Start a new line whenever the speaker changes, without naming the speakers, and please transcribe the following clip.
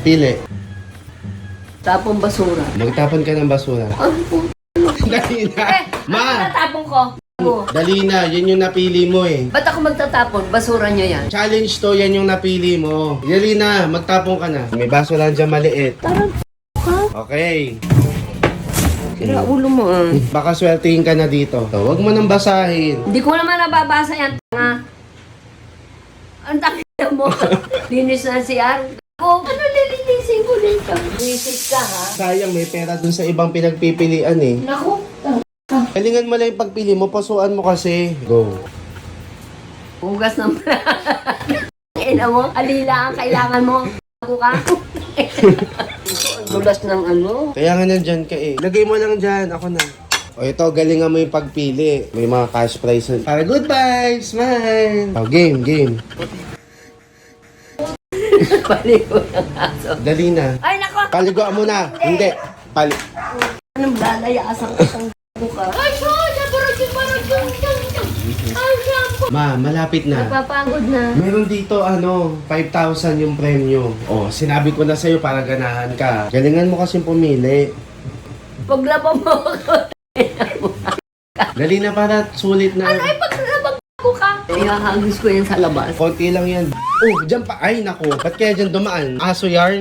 Pili.
Tapong basura.
Magtapon ka ng basura.
Ano po?
Dali na. Ma!
Tatapon ko.
Dali na. Yan yung napili mo eh.
Ba't ako magtatapon? Basura niyo yan.
Challenge to. Yan yung napili mo. Dali na. Magtapon ka na. May baso lang dyan maliit.
Tarang ka.
Okay.
Sira ulo mo ah.
Baka swertihin ka na dito. So, huwag mo nang basahin.
Hindi ko naman nababasa yan, tanga. Ang takita mo. Linis na si Ar. Ano lilinisin ko dito? Visit ka ha?
Sayang, may pera dun sa ibang pinagpipilian eh.
Naku.
Galingan mo lang yung pagpili mo. Pasuan mo kasi. Go.
Hugas ng ina mo. Alila ang kailangan mo. Ako ka. Ang dulas ng ano.
Kaya nga nandyan ka eh. Lagay mo lang dyan. Ako na. O ito, galingan mo yung pagpili. May mga cash prize. Para goodbye! Smile! O, game.
Paligo ng aso.
Dali na.
Ay nako.
Paliguan mo na. Hindi.
Anong lalayasan ko sa buka? Ay,
Ma, malapit na.
napapagod na.
Meron dito, 5,000 yung premyo. O, sinabi ko na sa'yo para ganahan ka. Galingan mo kasing pumili.
Paglaba mo ako.
Dali na para sulit na.
Ay, paglabag ko ka. Ihahagis ko yan sa labas.
Konti lang yan. Oh, dyan pa. Ay, naku. Ba't kaya dyan dumaan? Aso yarn?